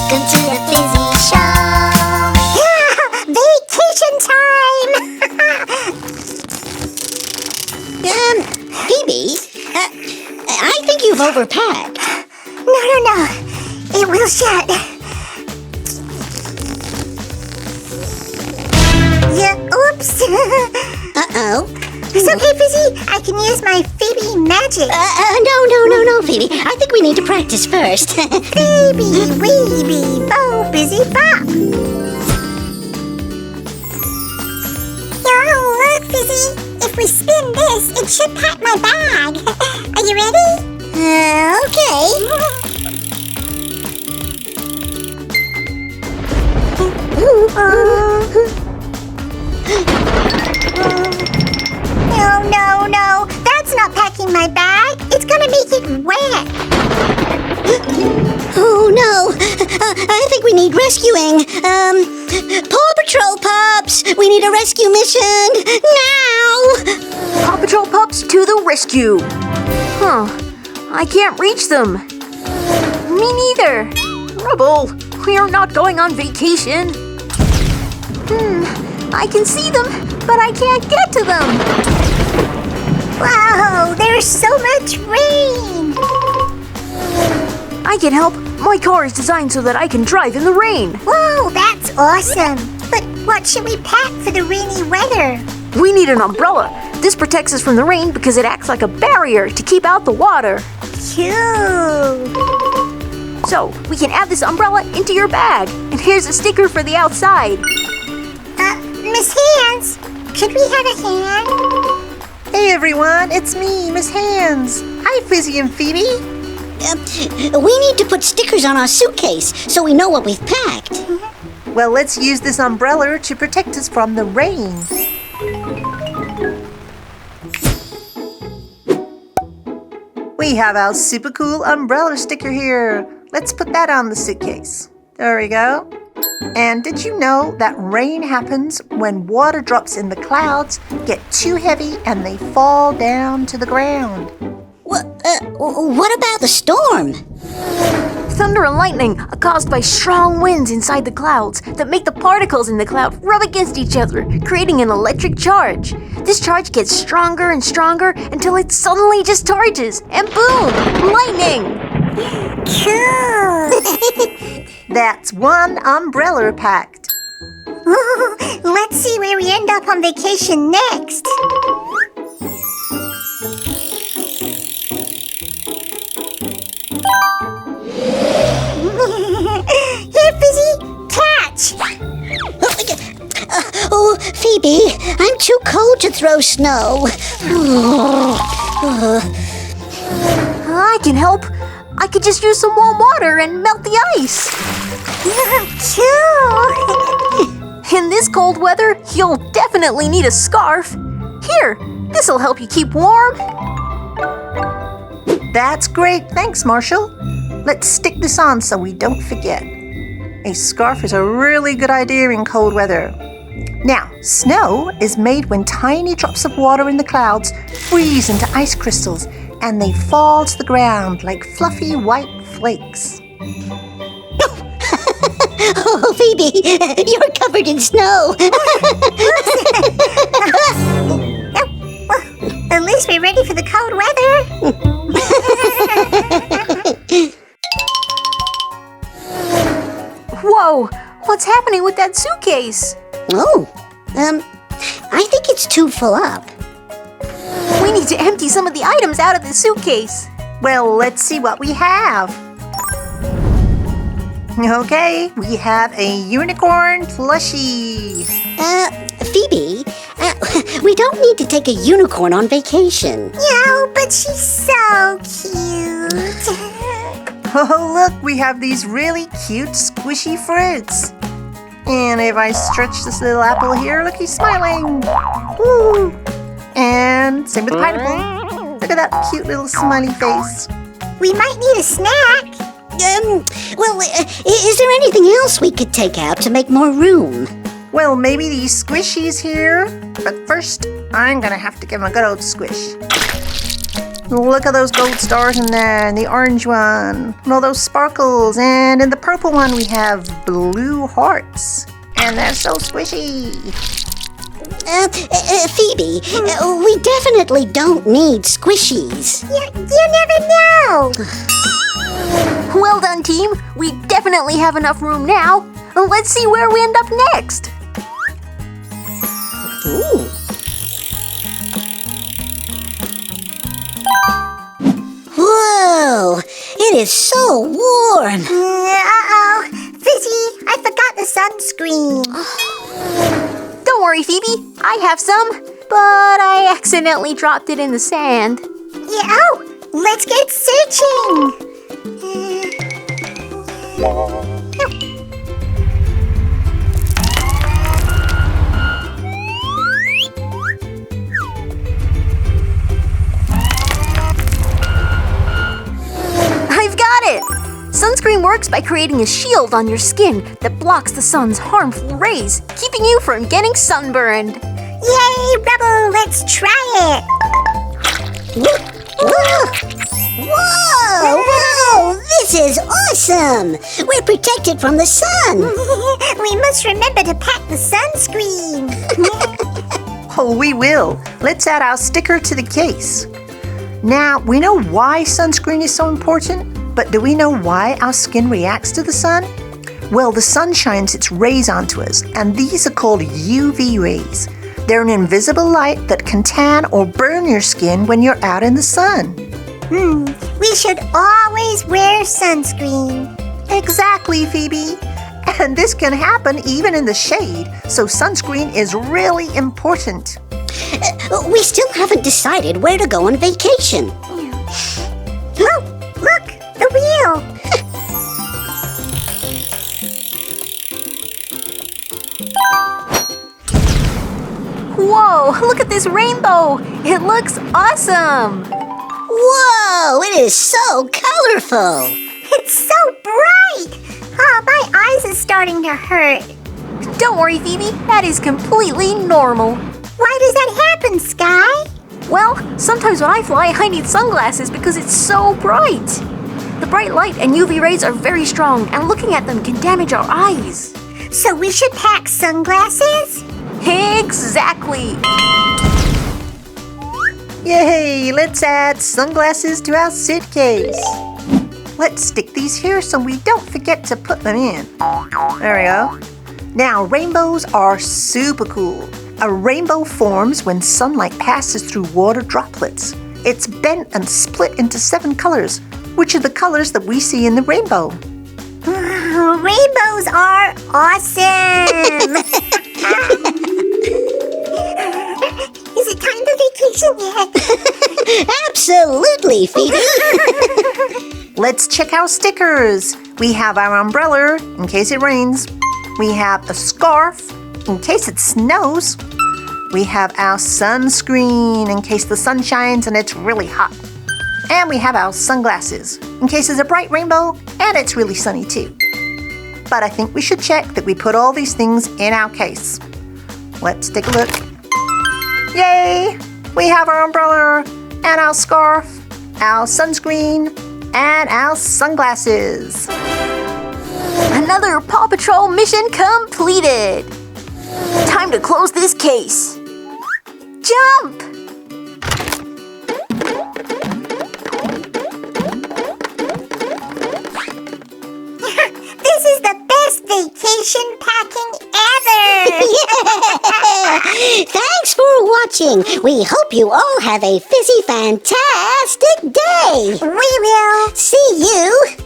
Welcome to the Fizzy Show. Vacation time! Phoebe, I think you've overpacked. No. It will shut. Yeah, oops. Uh-oh. It's okay, Fizzy. I can use my Phoebe magic. No, Phoebe. I think we need to practice first. Phoebe, weeby, bo, busy, bop. Oh, look, Fizzy. If we spin this, it should pack my bag. Are you ready? Okay. No. That's not packing my bag. It's gonna make it wet. Oh, no. I think we need rescuing. Paw Patrol Pups, we need a rescue mission. Now! Paw Patrol Pups to the rescue. I can't reach them. Me neither. Rubble, we are not going on vacation. I can see them, but I can't get to them. Wow, there's so much rain. I can help. My car is designed so that I can drive in the rain. Whoa, that's awesome. But what should we pack for the rainy weather? We need an umbrella. This protects us from the rain because it acts like a barrier to keep out the water. Cool. So, we can add this umbrella into your bag. And here's a sticker for the outside. Miss Hands, could we have a hand? Hey everyone, it's me, Miss Hands. Hi, Fizzy and Phoebe. We need to put stickers on our suitcase so we know what we've packed. Well, let's use this umbrella to protect us from the rain. We have our super cool umbrella sticker here. Let's put that on the suitcase. There we go. And did you know that rain happens when water drops in the clouds get too heavy and they fall down to the ground? What about the storm? Thunder and lightning are caused by strong winds inside the clouds that make the particles in the cloud rub against each other, creating an electric charge. This charge gets stronger and stronger until it suddenly just charges, and boom, lightning! Cool. That's one umbrella packed. Let's see where we end up on vacation next. Here, Fizzy, catch! Oh, Phoebe, I'm too cold to throw snow. I can help. I could just use some warm water and melt the ice. Cool. In this cold weather, you'll definitely need a scarf. Here, this'll help you keep warm. That's great. Thanks, Marshall. Let's stick this on so we don't forget. A scarf is a really good idea in cold weather. Now, snow is made when tiny drops of water in the clouds freeze into ice crystals and they fall to the ground like fluffy white flakes. Oh, Phoebe, you're covered in snow. At least we're ready for the cold weather. Whoa, what's happening with that suitcase? Oh, I think it's too full up. We need to empty some of the items out of the suitcase. Well, let's see what we have. Okay, we have a unicorn plushie. Phoebe, we don't need to take a unicorn on vacation. Yeah, but she's so cute. Oh, look, we have these really cute squishy fruits. And if I stretch this little apple here, look, he's smiling. Woo! And same with the pineapple. Look at that cute little smiley face. We might need a snack. Well, is there anything else we could take out to make more room? Well, maybe these squishies here. But first, I'm gonna have to give them a good old squish. Look at those gold stars in there, and the orange one, and all those sparkles, and in the purple one we have blue hearts, and they're so squishy. Phoebe, we definitely don't need squishies. You never know. Well done, team. We definitely have enough room now. Let's see where we end up next. Ooh. Whoa! It is so warm. Uh-oh. Fizzy, I forgot the sunscreen. Don't worry, Phoebe. I have some, but I accidentally dropped it in the sand. Yeah, oh, let's get searching. I've got it! Sunscreen works by creating a shield on your skin that blocks the sun's harmful rays, keeping you from getting sunburned. Yay, Rubble, let's try it. Whoa! This is awesome! We're protected from the sun. We must remember to pack the sunscreen. Oh, we will. Let's add our sticker to the case. Now, we know why sunscreen is so important, but do we know why our skin reacts to the sun? Well, the sun shines its rays onto us, and these are called UV rays. They're an invisible light that can tan or burn your skin when you're out in the sun. We should always wear sunscreen. Exactly, Phoebe. And this can happen even in the shade, so sunscreen is really important. We still haven't decided where to go on vacation. Oh, look, the wheel. Whoa, look at this rainbow! It looks awesome! Whoa! It is so colorful. It's so bright. Oh, my eyes are starting to hurt. Don't worry, Phoebe, that is completely normal. Why does that happen, Sky? Well, sometimes when I fly, I need sunglasses because it's so bright. The bright light and UV rays are very strong, and looking at them can damage our eyes. So we should pack sunglasses? Exactly! Yay! Let's add sunglasses to our suitcase. Let's stick these here so we don't forget to put them in. There we go. Now, rainbows are super cool. A rainbow forms when sunlight passes through water droplets. It's bent and split into 7 colors, which are the colors that we see in the rainbow. Rainbows are awesome! Is it time for vacation yet? Absolutely, Phoebe. Let's check our stickers. We have our umbrella in case it rains. We have a scarf in case it snows. We have our sunscreen in case the sun shines and it's really hot. And we have our sunglasses in case there's a bright rainbow and it's really sunny too. But I think we should check that we put all these things in our case. Let's take a look. Yay! We have our umbrella and our scarf, our sunscreen, and our sunglasses. Another Paw Patrol mission completed! Time to close this case. Jump! This is the best vacation packing ever! Thanks for watching. We hope you all have a fizzy fantastic day. We will. See you